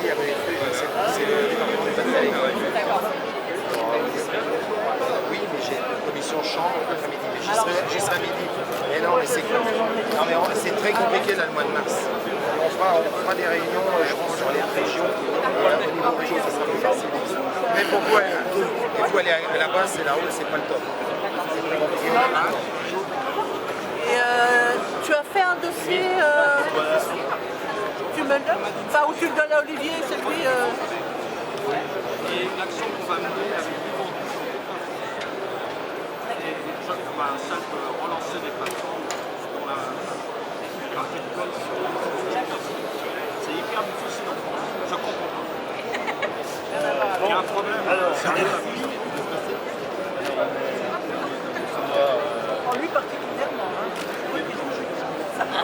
il y avait c'est le département des batailles. D'accord. Oui, mais j'ai une commission chambre l'après-midi, mais j'y serai à midi. Mais non, mais c'est très compliqué là le mois de mars. On fera des réunions, je pense, sur les régions. Voilà, au niveau région, ça sera plus facile. Mais pourquoi il faut aller à la base et là-haut, c'est pas le top. C'est très compliqué. Et tu as fait un dossier, tu me le donnes, enfin où tu le donnes à Olivier, c'est lui. Et l'action qu'on va mener avec Vivant on va simple relancer des plateformes pour la partie de code. C'est hyper difficile en France, je comprends pas. Il y a un problème. En lui particulièrement.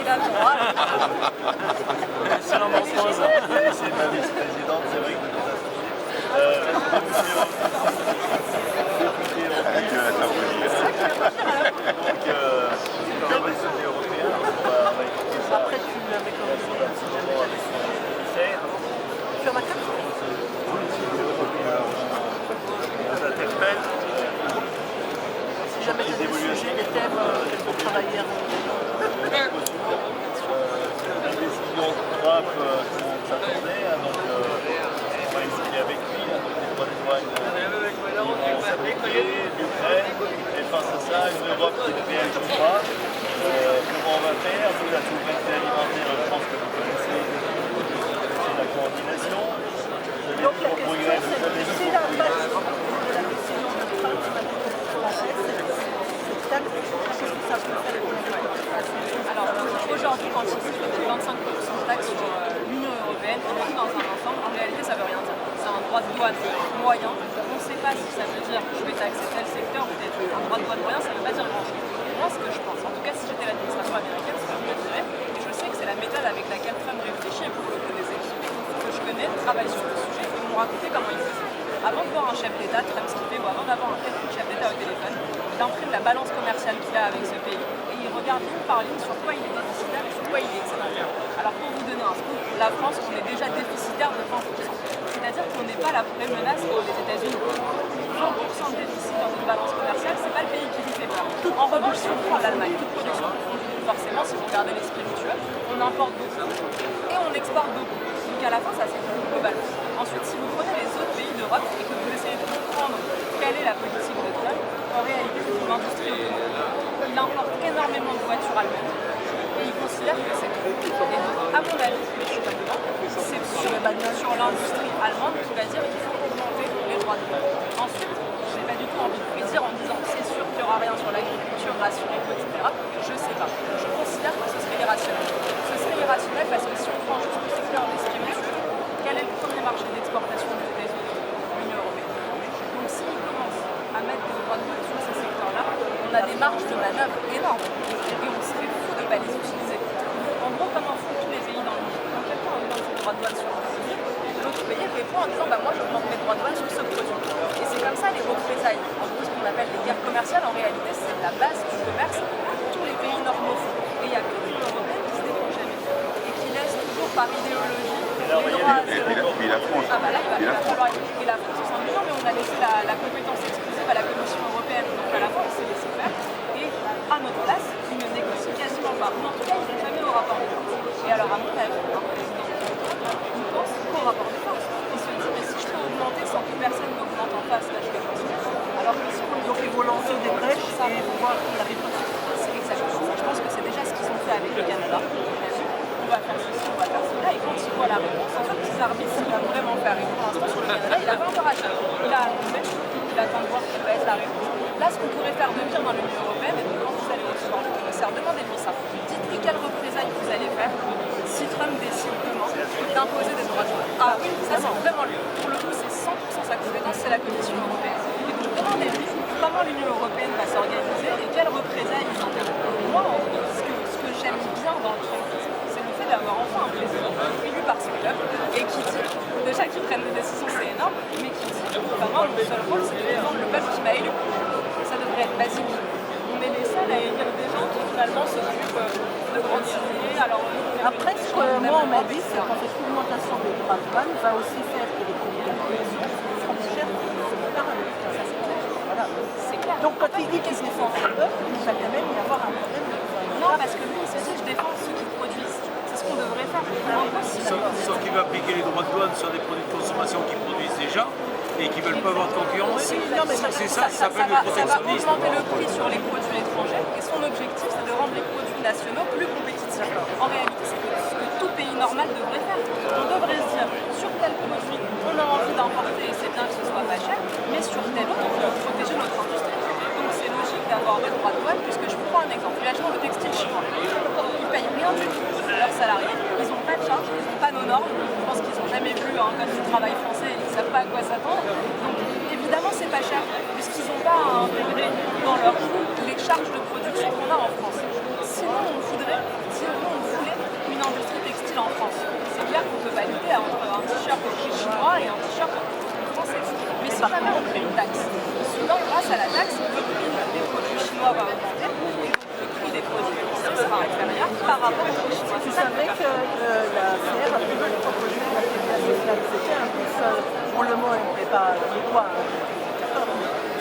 Il a le droit. C'est l'embrancheuse, c'est ma vice-présidente, c'est vrai que Après, tu l'avais commencé avec sur ma carte. on interpelle. Si jamais tu as des sujets, des thèmes pour travailler. La décision de Trump, tout le monde s'attendait, donc on va expliquer avec lui, donc les droits de douane vont s'appliquer, l'Ukraine, et face à ça, une Europe qui ne réagit pas. Comment on va faire? Vous, la souveraineté alimentaire, je pense que vous connaissez, c'est la coordination. Vous avez Donc la tout question, progrès, vous avez c'est tout la progrès. base de la décision de Trump c'est ça peut faire pour la. Alors aujourd'hui, quand il dit 25% de taxes sur l'Union européenne, on est dans un ensemble, en réalité ça veut rien dire. C'est un droit de douane moyen. On ne sait pas si ça veut dire je vais taxer tel secteur ou tel. Un droit de douane moyen, ça ne veut pas dire grand-chose. Moi, ce que je pense, en tout cas si j'étais l'administration américaine, ce que je me dirais, et je sais que c'est la méthode avec laquelle Trump réfléchit et beaucoup des équipes que je connais travaillent sur le sujet et m'ont raconté comment il faisait. Avant de voir un chef d'État, Trump ce qu'il fait, ou avant d'avoir un chef d'État au téléphone, il imprime la balance commerciale qu'il a avec ce pays et il regarde ligne par ligne sur quoi il est déficitaire et sur quoi il est excédentaire. Alors pour vous donner un scoop, la France, on est déjà déficitaire de 20%. C'est-à-dire qu'on n'est pas la vraie menace pour les États-Unis. 20% de déficit dans une balance commerciale, c'est pas le pays qui lui fait peur. En revanche, si on prend l'Allemagne, toute production, forcément, si vous regardez les spiritueux, on importe beaucoup et on exporte beaucoup. Donc à la fin, ça s'équilibre globalement. Ensuite, si vous prenez les autres pays d'Europe et que vous essayez de comprendre quelle est la politique de Trump, en réalité, c'est une industrie automobile. Il importe énormément de voitures allemandes et il considère que c'est trop. Et donc, à mon avis, mais je suis pas dedans, c'est sur l'industrie allemande qui va dire qu'il faut augmenter les droits de douane. Ensuite, je n'ai pas du tout envie de prédire en disant c'est sûr qu'il n'y aura rien sur l'agriculture, rassurer, etc. Je sais pas. Je considère que ce serait irrationnel. Ce serait irrationnel parce que si on prend juste le secteur des spiritueux, quel est le premier marché d'exportation des États-Unis? L'Union européenne. Donc s'ils commencent à mettre des droits de douane sur ces secteurs-là, on a des marges de manœuvre énormes et on serait fou de ne pas les utiliser. En gros, comment font tous les pays dans le monde? Quand quelqu'un augmente ses droits de douane sur un produit, l'autre pays répond en disant moi j'augmente mes droits de douane sur ce produit. Et c'est comme ça les représailles. En gros, ce qu'on appelle les guerres commerciales, en réalité, c'est la base du commerce que tous les pays normaux font. Et il n'y a que l'Union européenne qui se défend jamais et qui laisse toujours par idéologie les droits à zéro. Et la France. Ah bah là, il va falloir. Et la France, c'est un million, mais on a laissé la compétence exclusive à la Commission européenne. Donc à la fin, on s'est laissé faire. Et à notre place, ils ne négocient quasiment pas. Ou en tout cas, ils ne vont jamais au rapport de force. Et alors, à mon avis, un président, il pense qu'au rapport de force. Il se dit, mais si je peux augmenter sans que personne n'augmente en face, là, je vais continuer. Alors que si on Donc ils vont lancer des brèches et voir la réponse. c'est exactement ça. Je pense que c'est déjà ce qu'ils ont fait avec le Canada. On va faire ceci, on va faire cela. Et quand ils voient la réponse, en fait, ils arbitrent ce qu'il va vraiment faire. Et pour l'instant, sur le Canada, il n'a pas encore agi. Il a annoncé, il attend de voir quelle va être la réponse. Là, ce qu'on pourrait faire de pire dans l'Union européenne, et donc quand vous allez recevoir le commissaire, demandez-lui ça. Dites-lui quelles représailles vous allez faire si Trump décide demain d'imposer des droits de douane. Ah oui, ça c'est vraiment lui. Pour le coup, c'est 100% sa compétence, c'est la Commission européenne. Et donc demandez-lui comment l'Union européenne va s'organiser et quelles représailles ils entendent. Moi, en gros, ce que j'aime bien dans le Trumpisme, c'est le fait d'avoir enfin un président élu par son peuple et qui dit, déjà qu'il prenne des décisions, c'est énorme, mais qui dit, moi, mon seul rôle, c'est de défendre le peuple qui m'a élu. Ça devrait être basique. On est les seuls à élire des gens qui finalement s'occupent de grandes idées. Alors, Après, moi, on m'a dit qu'en fait, l'augmentation des droits de douane va aussi faire que les produits seront plus chers que les producteurs américains. Ça, c'est clair. Voilà. C'est clair. Donc, quand il dit qu'il se défend un peu, il va quand même y avoir un problème. Non, parce que lui, il se dit je défends ceux qui produisent. C'est ce qu'on devrait faire. Sauf qu'il va appliquer les droits de douane sur des produits de consommation qui produisent déjà et qui ne veulent pas avoir de concurrence. C'est ça, ça s'appelle le protectionnisme. Ça va augmenter le prix sur les produits étrangers et son objectif, c'est de rendre les produits nationaux plus compétitifs. En réalité, c'est ce que tout pays normal devrait faire. On devrait se dire, sur tel produit, on a envie d'importer et c'est bien que ce soit pas cher, mais sur tel autre, on veut protéger notre industrie. Donc c'est logique d'avoir des droits de douane, puisque je vous prends un exemple. Imaginons le textile chinois. Ils payent rien du tout leurs salariés, ils n'ont pas de charges, ils n'ont pas nos normes. Je pense qu'ils n'ont jamais vu un code du travail français et ils ne savent pas à quoi s'attendre. Donc évidemment, c'est pas cher, puisqu'ils n'ont pas à intégrer dans leur coût les charges de production qu'on a en France. Sinon, on voulait une industrie textile en France. C'est clair qu'on peut pas lutter entre un t-shirt chinois et un t-shirt français. Mais si jamais on crée une taxe, soudain, grâce à la taxe, le prix des produits chinois va augmenter et donc le prix des produits français sera inférieur par rapport aux produits chinois. Vous savez que la CR a fait une proposition de la sociale. C'était un peu ça. Pour le mot, elle ne fait pas les doigts.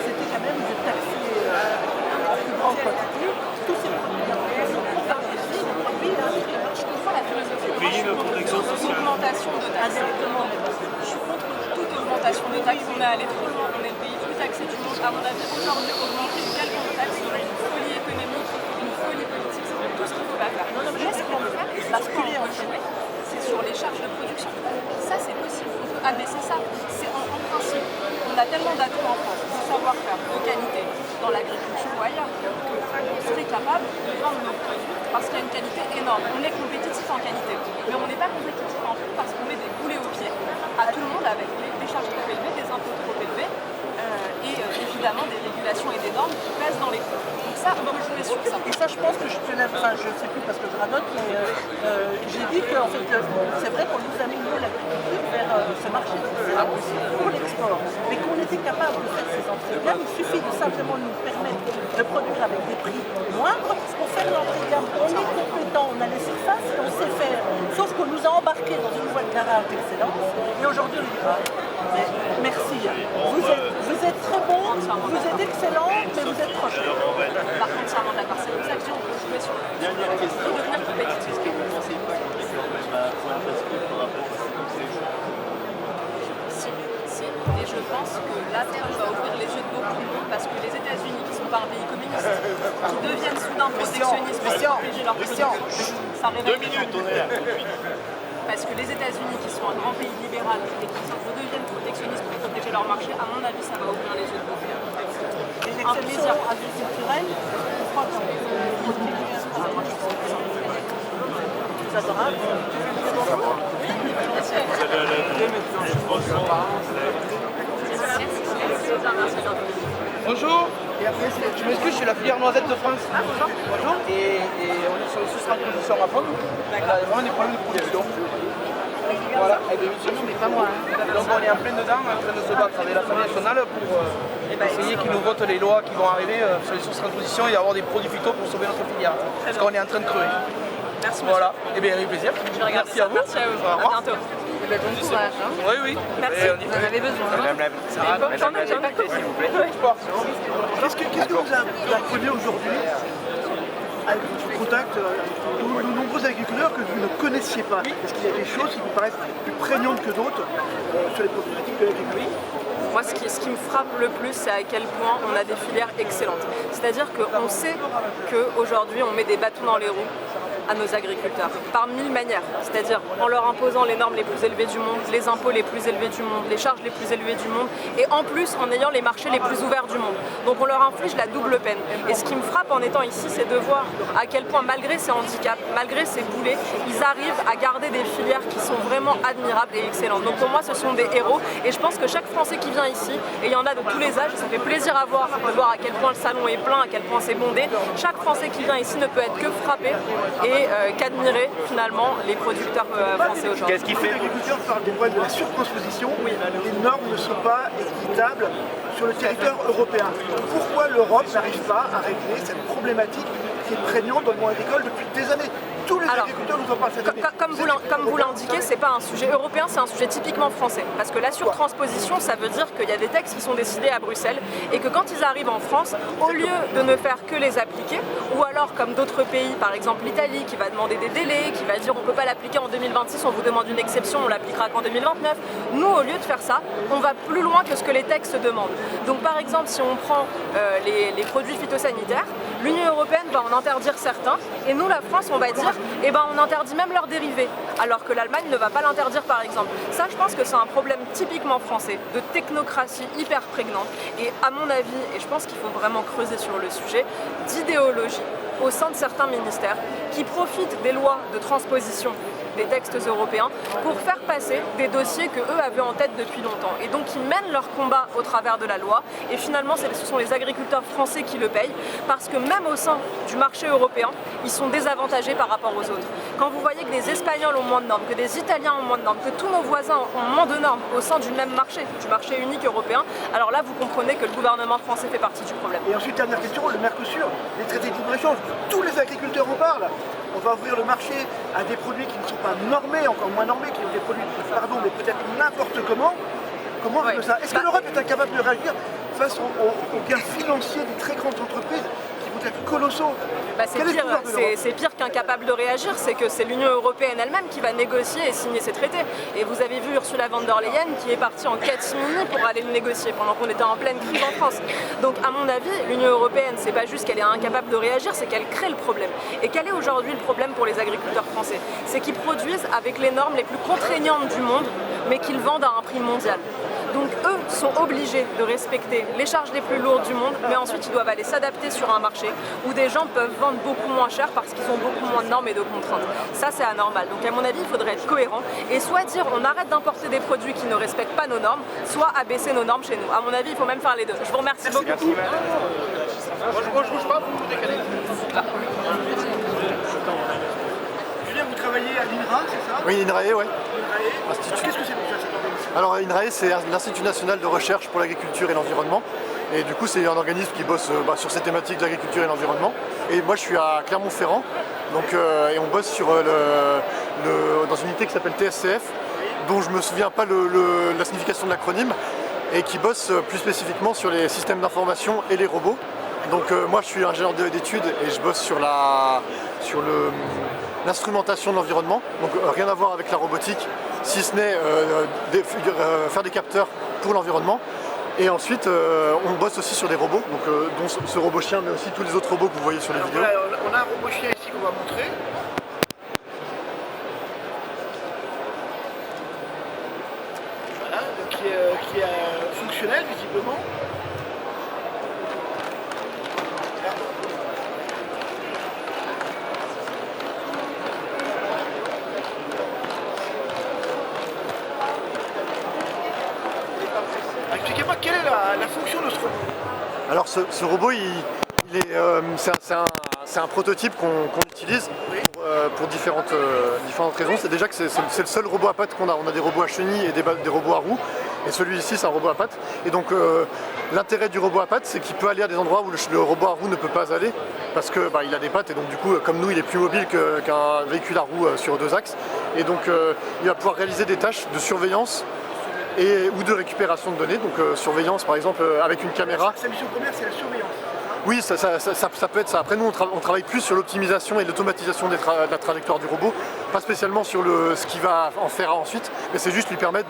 C'était quand même de taxer en plus grande quantité tous ces produits. Je comprends la philosophie. Moi, je suis contre toute augmentation de taxes. Je suis contre toute augmentation de taxes. On est allé trop loin. On est le pays le plus taxé du monde. À mon avis, aujourd'hui, augmenter une quelconque taxe serait une folie économique, une folie politique. C'est tout ce qu'il ne faut pas faire. Mais ce qu'on peut faire, et parce qu'on peut jouer, c'est sur les charges de production. Ça, c'est possible. On peut abaisser ça. C'est en principe. On a tellement d'atouts en France, de savoir-faire, de qualité, dans l'agriculture ou ailleurs, qu'on serait capable de vendre nos produits parce qu'il y a une qualité énorme. On est compétitif en qualité, mais on n'est pas compétitif en prix parce qu'on met des boulets aux pieds à tout le monde avec des charges trop élevées, des impôts trop élevés et évidemment des régulations et des normes qui pèsent dans les coûts. Donc ça, on peut jouer sur ça. Et ça, je pense que je te lève, enfin, je ne sais plus parce que je radote, mais j'ai dit que en fait, c'est vrai qu'on nous a mis nous l'agriculture vers ce marché pour l'export, mais qu'on était capable de faire ces entrées de gamme. Il suffit de simplement nous permettre de produire avec des prix moindres pour faire l'entrée de gamme. On est compétent, on a les surfaces et on sait faire. Sauf qu'on nous a embarqués dans une voie de garage d'excellence et aujourd'hui on dit pas. Mais merci. Vous êtes très bon, vous êtes excellent, mais vous êtes trop cher. Par contre, ça rend d'accord. C'est pour ça que on peut jouer sur le Dernière question. pour devenir compétitif. Est-ce que vous ne pensez pas qu'on est quand même à un point de bascule par rapport à ces choses? Si, et je pense que là, Trump va ouvrir les yeux de beaucoup de monde parce que les États-Unis, qui sont pas un pays communiste, qui deviennent soudain protectionnistes pour protéger leurs produits, ça révèle. 2 minutes, on est là. Parce que les États-Unis, qui sont un grand pays libéral et qui redeviennent protectionnistes pour protéger leur marché, à mon avis, ça va ouvrir les yeux de beaucoup. Et l'exception agriculturelle, je crois qu'on peut continuer à se prendre. Moi, je pense que c'est adorable. Bonjour, je m'excuse, je suis la filière noisette de France. Bonjour. Et on est sur les sous-transpositions à fond. On a vraiment des problèmes de production. Voilà, et de non, mais pas moi. Donc on est en plein dedans, en train de se battre avec l'Assemblée nationale pour essayer qu'ils nous votent les lois qui vont arriver sur les sous-transpositions et avoir des produits phyto pour sauver notre filière. Parce qu'on est en train de crever. Merci, voilà, et bien avec plaisir. Merci à vous. Merci à vous. À bientôt. Et bien, bon courage. Hein. Oui, oui. Merci. Vous en avez besoin. J'en ai pas que s'il vous plaît. Qu'est-ce que vous apprenez aujourd'hui avec votre contact de nombreux agriculteurs que vous ne connaissiez pas? Est-ce qu'il y a des choses qui vous paraissent plus prégnantes que d'autres sur les problématiques de l'agriculture? Moi, ce qui me frappe le plus, c'est à quel point on a des filières excellentes. C'est-à-dire qu'on sait qu'aujourd'hui, on met des bâtons dans les roues à nos agriculteurs, par 1000 manières, c'est-à-dire en leur imposant les normes les plus élevées du monde, les impôts les plus élevés du monde, les charges les plus élevées du monde, et en plus en ayant les marchés les plus ouverts du monde. Donc on leur inflige la double peine. Et ce qui me frappe en étant ici, c'est de voir à quel point, malgré ces handicaps, malgré ces boulets, ils arrivent à garder des filières qui sont vraiment admirables et excellentes. Donc pour moi, ce sont des héros, et je pense que chaque Français qui vient ici, et il y en a de tous les âges, ça fait plaisir à voir, de voir à quel point le salon est plein, à quel point c'est bondé, chaque Français qui vient ici ne peut être que frappé et qu'admirer finalement les producteurs français aujourd'hui. Qu'est-ce qui fait l'agriculture parle des problèmes de la surtransposition? Oui. Les normes ne sont pas équitables sur le territoire européen. Pourquoi l'Europe n'arrive pas à régler cette problématique qui est prégnante dans le monde agricole depuis des années? tous les agriculteurs nous en parlent cette année. Comme vous l'indiquez, c'est pas un sujet européen, c'est un sujet typiquement français. Parce que la surtransposition, ça veut dire qu'il y a des textes qui sont décidés à Bruxelles et que quand ils arrivent en France, au lieu de ne faire que les appliquer, ou alors comme d'autres pays, par exemple l'Italie, qui va demander des délais, qui va dire on ne peut pas l'appliquer en 2026, on vous demande une exception, on l'appliquera qu'en 2029. Nous, au lieu de faire ça, on va plus loin que ce que les textes demandent. Donc par exemple, si on prend les produits phytosanitaires, l'Union européenne va en interdire certains, et nous, la France, on va dire, eh ben, on interdit même leurs dérivés, alors que l'Allemagne ne va pas l'interdire, par exemple. Ça, je pense que c'est un problème typiquement français, de technocratie hyper prégnante, et à mon avis, et je pense qu'il faut vraiment creuser sur le sujet, d'idéologie au sein de certains ministères qui profitent des lois de transposition des textes européens pour faire passer des dossiers que eux avaient en tête depuis longtemps. Et donc ils mènent leur combat au travers de la loi et finalement ce sont les agriculteurs français qui le payent parce que même au sein du marché européen, ils sont désavantagés par rapport aux autres. Quand vous voyez que des Espagnols ont moins de normes, que des Italiens ont moins de normes, que tous nos voisins ont moins de normes au sein du même marché, du marché unique européen, alors là vous comprenez que le gouvernement français fait partie du problème. Et ensuite, dernière question, le Mercosur, les traités de libre-échange, tous les agriculteurs en parlent. On va ouvrir le marché à des produits qui ne sont pas normés, encore moins normés, qui ont des produits, pardon, mais peut-être n'importe comment. Comment on fait ça? Est-ce que l'Europe est incapable de réagir face aux gains financiers des très grandes entreprises qui vont être colossaux? C'est pire qu'incapable de réagir, c'est que c'est l'Union européenne elle-même qui va négocier et signer ces traités. Et vous avez vu Ursula von der Leyen qui est partie en catimini pour aller le négocier pendant qu'on était en pleine crise en France. Donc à mon avis, l'Union européenne, c'est pas juste qu'elle est incapable de réagir, c'est qu'elle crée le problème. Et quel est aujourd'hui le problème pour les agriculteurs français? C'est qu'ils produisent avec les normes les plus contraignantes du monde, mais qu'ils vendent à un prix mondial. Donc eux sont obligés de respecter les charges les plus lourdes du monde, mais ensuite ils doivent aller s'adapter sur un marché où des gens peuvent vendre beaucoup moins cher parce qu'ils ont beaucoup moins de normes et de contraintes. Ça c'est anormal. Donc à mon avis il faudrait être cohérent et soit dire on arrête d'importer des produits qui ne respectent pas nos normes, soit abaisser nos normes chez nous. À mon avis il faut même faire les deux. Je vous remercie beaucoup. Moi je bouge pas, vous vous décalez. Julien, vous travaillez à l'INRA, c'est ça? Oui, l'INRAE, oui. Qu'est-ce que c'est déjà cette organisation? Alors l'INRAE, c'est l'Institut national de recherche pour l'agriculture et l'environnement. Et du coup, c'est un organisme qui bosse sur ces thématiques de l'agriculture et l'environnement. Et moi, je suis à Clermont-Ferrand, et on bosse sur dans une unité qui s'appelle TSCF, dont je ne me souviens pas la signification de l'acronyme, et qui bosse plus spécifiquement sur les systèmes d'information et les robots. Donc moi, je suis ingénieur d'études et je bosse sur l'instrumentation de l'environnement, donc rien à voir avec la robotique, si ce n'est faire des capteurs pour l'environnement. Et ensuite, on bosse aussi sur des robots, dont ce robot chien, mais aussi tous les autres robots que vous voyez sur les vidéos. On a un robot chien ici qu'on va montrer. Voilà, donc qui est fonctionnel visiblement. Expliquez-moi quelle est la fonction de ce robot. Alors ce robot, c'est un prototype qu'on utilise pour différentes raisons. C'est déjà que c'est le seul robot à pattes qu'on a. On a des robots à chenilles et des robots à roues. Et celui-ci, c'est un robot à pattes. Et donc l'intérêt du robot à pattes, c'est qu'il peut aller à des endroits où le robot à roues ne peut pas aller. Parce que il a des pattes et donc du coup, comme nous, il est plus mobile qu'un véhicule à roues sur 2 axes. Et donc il va pouvoir réaliser des tâches de surveillance ou de récupération de données, donc surveillance par exemple avec une caméra. Sa mission première, c'est la surveillance. Oui, ça peut être ça. Après nous, on travaille plus sur l'optimisation et l'automatisation de la trajectoire du robot, pas spécialement sur ce qu'il va en faire ensuite, mais c'est juste lui permettre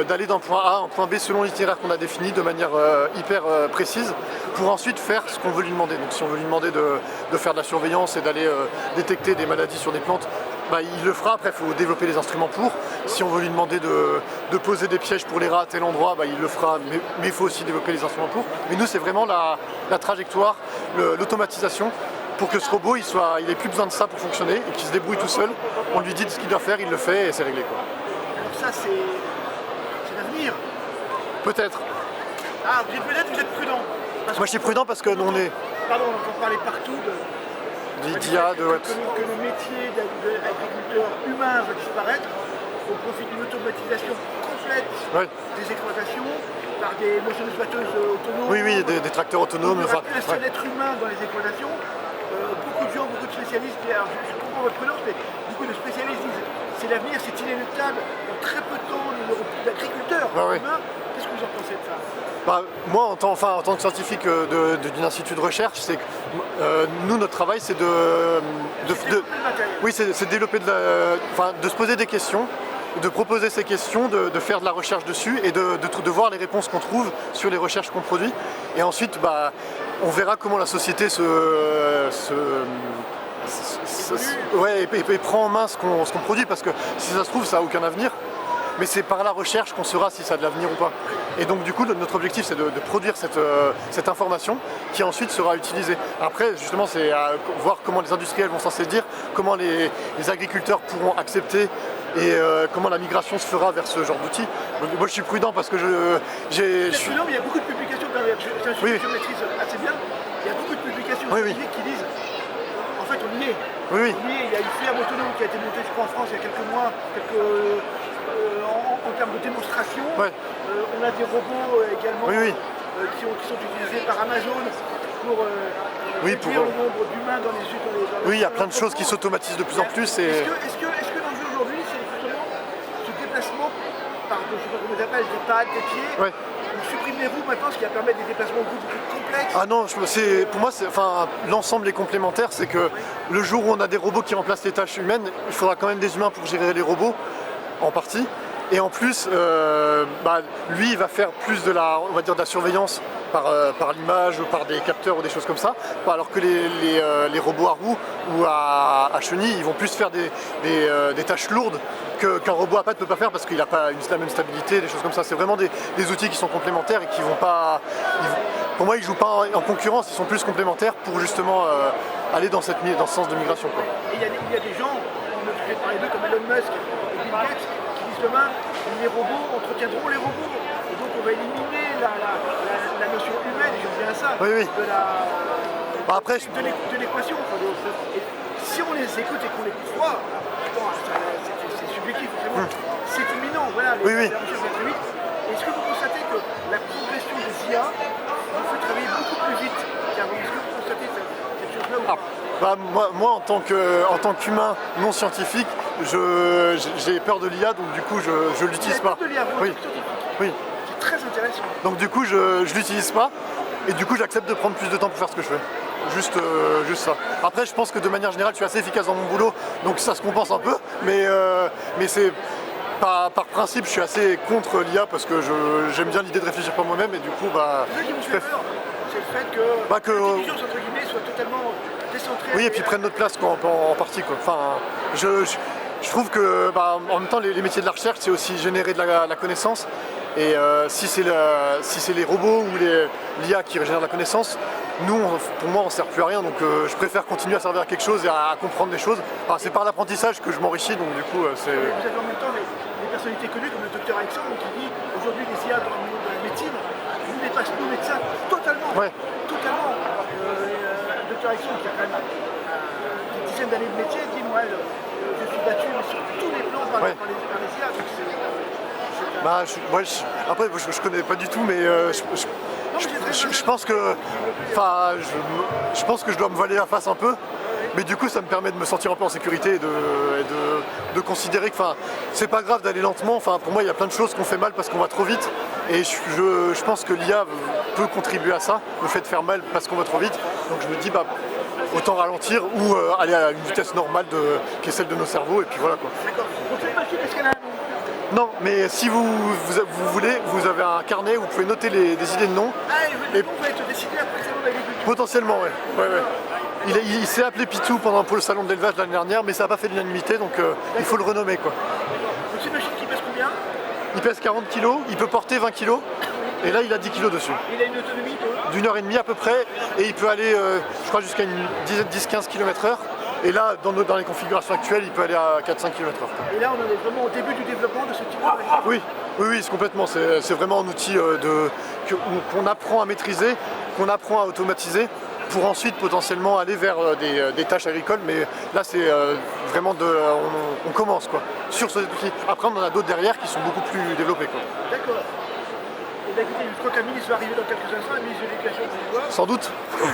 d'aller d'un point A à un point B selon l'itinéraire qu'on a défini de manière hyper précise, pour ensuite faire ce qu'on veut lui demander. Donc si on veut lui demander de faire de la surveillance et d'aller détecter des maladies sur des plantes, il le fera. Après, il faut développer les instruments pour. Si on veut lui demander de poser des pièges pour les rats à tel endroit, il le fera, mais il faut aussi développer les instruments pour. Mais nous, c'est vraiment la trajectoire, l'automatisation, pour que ce robot, il ait plus besoin de ça pour fonctionner et qu'il se débrouille tout seul. On lui dit ce qu'il doit faire, il le fait et c'est réglé, quoi. Alors ça, c'est l'avenir. Peut-être. Ah, vous êtes prudent. Moi, je suis prudent parce que nous, on est... Pardon, on entend parler partout d'IA, que le métier d'agriculteur humain va disparaître au profit d'une automatisation complète des exploitations par des moissonneuses-batteuses autonomes. Oui, des tracteurs autonomes. On ne verra plus le seul être humain dans les exploitations. Beaucoup de gens j'entends beaucoup de spécialistes, alors je comprends votre prudence, mais beaucoup de spécialistes disent c'est l'avenir, c'est inéluctable, dans très peu de temps, il y aura plus d'agriculteurs. Ouais. Qu'est-ce que vous en pensez de ça? Bah, moi, en tant que scientifique d'un institut de recherche, c'est que nous, notre travail, c'est oui, c'est développer de se poser des questions, de proposer ces questions, de faire de la recherche dessus et de voir les réponses qu'on trouve sur les recherches qu'on produit. Et ensuite, bah, on verra comment la société et prend en main ce qu'on produit, parce que si ça se trouve, ça n'a aucun avenir. Mais c'est par la recherche qu'on saura si ça a de l'avenir ou pas. Et donc du coup, notre objectif, c'est de produire cette information qui ensuite sera utilisée. Après, justement, c'est à voir comment les industriels vont s'en saisir, comment les agriculteurs pourront accepter et comment la migration se fera vers ce genre d'outils. Donc moi, je suis prudent parce que je suis prudent, mais il y a beaucoup de publications quand même. C'est un sujet que je maîtrise assez bien. Il y a beaucoup de publications scientifiques qui disent en fait, on y est. On y est. Il y a une ferme autonome qui a été montée, je crois, en France il y a quelques mois, en termes de démonstration. On a des robots également qui sont utilisés par Amazon pour réduire le nombre d'humains dans les usines. Oui, il y a plein de choses qui s'automatisent de plus en plus. Est-ce que l'enjeu aujourd'hui, c'est justement ce déplacement par, je sais pas comment on appelle, des pattes, des pieds, ou supprimer les roues maintenant, ce qui va permettre des déplacements beaucoup plus complexes? Ah non, pour moi, l'ensemble est complémentaire. C'est que le jour où on a des robots qui remplacent les tâches humaines, il faudra quand même des humains pour gérer les robots, en partie. Et en plus, lui, il va faire plus de la surveillance par l'image, par des capteurs ou des choses comme ça, alors que les robots à roues ou à chenilles, ils vont plus faire des tâches lourdes qu'un robot à pattes ne peut pas faire, parce qu'il n'a pas la même stabilité, des choses comme ça. C'est vraiment des outils qui sont complémentaires et qui vont pas... Pour moi, ils ne jouent pas en concurrence, ils sont plus complémentaires pour justement aller dans ce sens de migration. Quoi. Et il y a des gens, on peut parler d'eux comme Elon Musk et Bill Gates, qui disent demain, les robots entretiendront les robots. Et donc on va éliminer la notion humaine, et je reviens à ça, de l'équation. Et si on les écoute et qu'on les croit, c'est subjectif, c'est imminent, voilà, les recherches vont très vite. Est-ce que vous constatez que la progression des IA vous fait travailler beaucoup plus vite qu'avant? Est-ce que vous constatez cette chose-là ou pas? Moi, en tant qu'humain non scientifique, j'ai peur de l'IA, donc du coup je ne l'utilise pas. Oui. C'est très intéressant. Donc du coup je l'utilise pas, et du coup j'accepte de prendre plus de temps pour faire ce que je fais. Juste ça. Après, je pense que de manière générale, je suis assez efficace dans mon boulot, donc ça se compense un peu, mais c'est... Par principe, je suis assez contre l'IA parce que j'aime bien l'idée de réfléchir par moi-même, et du coup, ce qui vous fait peur, c'est le fait que l'intelligence, entre guillemets, soit totalement décentrée. Oui, et puis prenne notre place en partie, quoi. Enfin, je trouve que, en même temps, les métiers de la recherche, c'est aussi générer de la connaissance. Et si c'est les robots ou l'IA qui génèrent de la connaissance, nous, pour moi, on ne sert plus à rien. Donc je préfère continuer à servir à quelque chose et à comprendre des choses. Enfin, c'est par l'apprentissage que je m'enrichis, donc du coup, c'est... Vous avez en même temps des personnalités connues comme le docteur Alexandre qui dit aujourd'hui les IA dans le monde de la médecine nous dépassent nos médecins totalement. Totalement. Le docteur Alexandre qui a quand même des dizaines d'années de métier dit moi je suis battu sur tous les plans par les IA. Donc après, je connais pas du tout, mais je pense que je dois me voiler la face un peu. Mais du coup, ça me permet de me sentir un peu en sécurité et de considérer que c'est pas grave d'aller lentement. Pour moi, il y a plein de choses qu'on fait mal parce qu'on va trop vite. Et je pense que l'IA peut contribuer à ça, le fait de faire mal parce qu'on va trop vite. Donc je me dis, autant ralentir ou aller à une vitesse normale qui est celle de nos cerveaux. Et puis voilà, quoi. D'accord. Donc cette machine, est-ce qu'elle a un nom? Non, mais si vous voulez, vous avez un carnet où vous pouvez noter des idées de noms. Et vous pouvez être décidé après le salon de l'agriculture. Potentiellement, ouais. Il s'est appelé Pitou pour le salon de l'élevage l'année dernière, mais ça n'a pas fait l'unanimité, donc il faut le renommer, quoi. Donc c'est une machine qui pèse combien? Il pèse 40 kg, il peut porter 20 kg, et là il a 10 kg dessus. Il a une autonomie d'1h30 à peu près, et il peut aller, je crois, jusqu'à une 10-15 km/h. Et là, dans les configurations actuelles, il peut aller à 4-5 km/h. Et là, on en est vraiment au début du développement de ce type de machine. Oui, c'est complètement. C'est vraiment un outil qu'on apprend à maîtriser, qu'on apprend à automatiser, pour ensuite potentiellement aller vers des tâches agricoles. Mais là, c'est vraiment on commence, quoi, sur ce outil. Après, on en a d'autres derrière qui sont beaucoup plus développés, quoi. D'accord. Et d'un côté, je crois qu'Amine va arriver dans quelques instants, la ministre de l'Éducation pour les voir. Sans doute.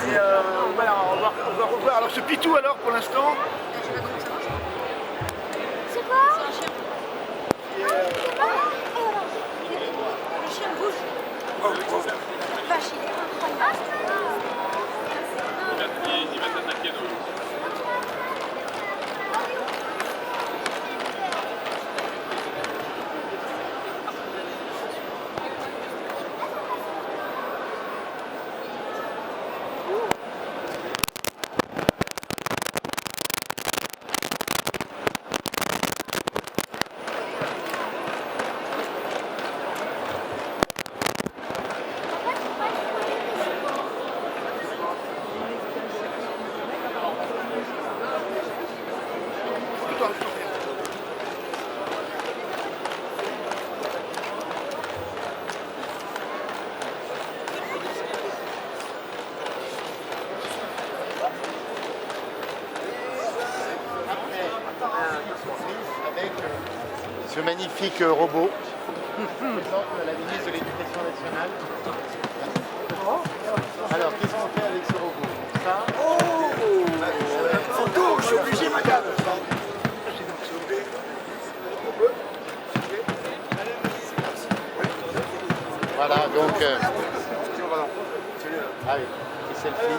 Et voilà, on va revoir. Alors ce Pitou alors pour l'instant. C'est quoi? C'est un chien. Le chien bouge. Vache, il est incroyable. Il va t'attaquer dans le... Avec ce magnifique robot présente la ministre de l'Éducation nationale. Alors, qu'est-ce qu'on fait avec ce robot? Ça. Photo, je suis obligé, madame. Voilà, donc. Ah oui, petit selfie.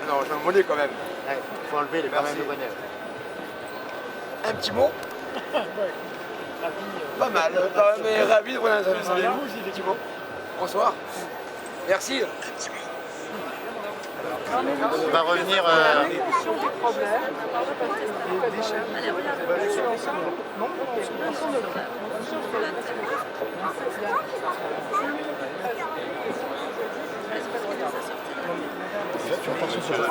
Non, j'ai un bonnet quand même. Il faut enlever quand même le bonnet. Un petit mot. Pas mal, mais ravi de vous effectivement. Bonsoir. Merci. On va revenir. Attention sur le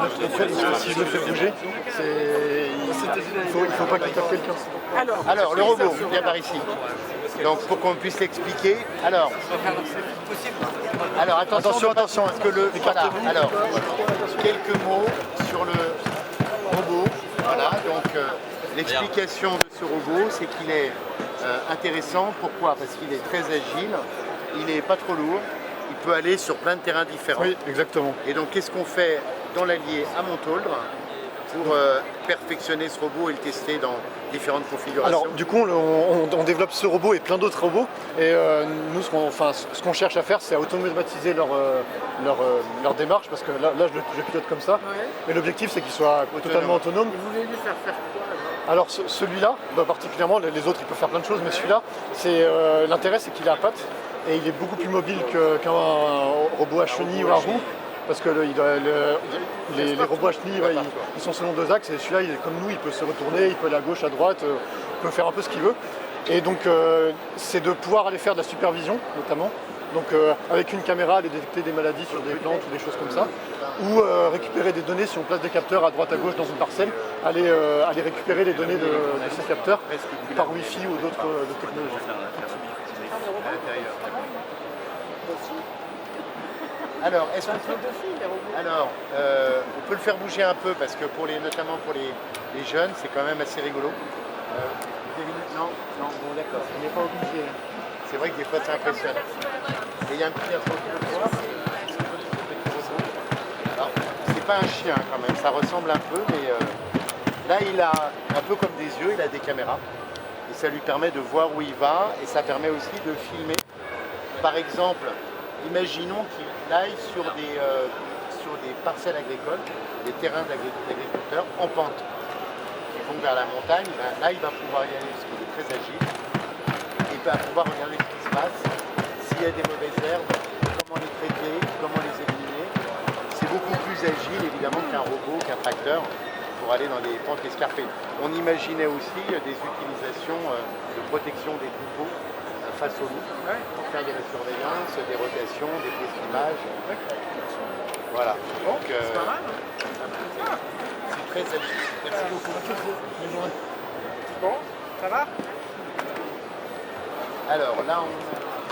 si je le fais bouger, il faut pas qu'il tape quelqu'un. Alors, le robot, viens par ici. Donc, pour qu'on puisse l'expliquer. Alors, attention, parce que le. Voilà, alors, quelques mots sur le robot. Voilà, donc, l'explication de ce robot, c'est qu'il est intéressant. Pourquoi? Parce qu'il est très agile, il n'est pas trop lourd. Il peut aller sur plein de terrains différents. Oui, exactement. Et donc, qu'est-ce qu'on fait dans l'Allier à Montauldre pour perfectionner ce robot et le tester dans différentes configurations? Alors, du coup, on développe ce robot et plein d'autres robots. Et nous, ce qu'on cherche à faire, c'est à automatiser leur démarche, parce que là je le pilote comme ça. Et l'objectif, c'est qu'il soit totalement autonome. Vous voulez lui faire faire quoi? Alors celui-là, particulièrement, les autres ils peuvent faire plein de choses, mais celui-là, l'intérêt c'est qu'il a à pattes et il est beaucoup plus mobile qu'un robot à chenille ou à roue, parce que les robots à chenille, ils sont selon deux axes, et celui-là, comme nous, il peut se retourner, il peut aller à gauche, à droite, il peut faire un peu ce qu'il veut. Et donc c'est de pouvoir aller faire de la supervision notamment. Donc avec une caméra, aller détecter des maladies sur des plantes ou des choses comme ça, ou récupérer des données si on place des capteurs à droite à gauche dans une parcelle, aller récupérer les données de ces capteurs par Wi-Fi ou d'autres technologies. Alors, est-ce qu'on peut... on peut le faire bouger un peu parce que notamment pour les jeunes, c'est quand même assez rigolo. Non, bon d'accord, on n'est pas obligé. C'est vrai que des fois ça impressionne. Et il y a un petit robot. Alors, c'est pas un chien quand même, ça ressemble un peu, mais là il a un peu comme des yeux, il a des caméras. Et ça lui permet de voir où il va et ça permet aussi de filmer. Par exemple, imaginons qu'il aille sur des parcelles agricoles, des terrains d'agriculteurs en pente, qui vont vers la montagne. Là, il va pouvoir y aller parce qu'il est très agile. Il va pouvoir regarder ce qui se passe, s'il y a des mauvaises herbes, comment les traiter, comment les éliminer. C'est beaucoup plus agile, évidemment, qu'un robot, qu'un tracteur, pour aller dans des pentes escarpées. On imaginait aussi des utilisations de protection des troupeaux face aux loups, pour faire de la surveillance, des rotations, des prises d'images. Voilà. Donc, c'est très agile. Merci beaucoup. Bon, ça va? Alors là, on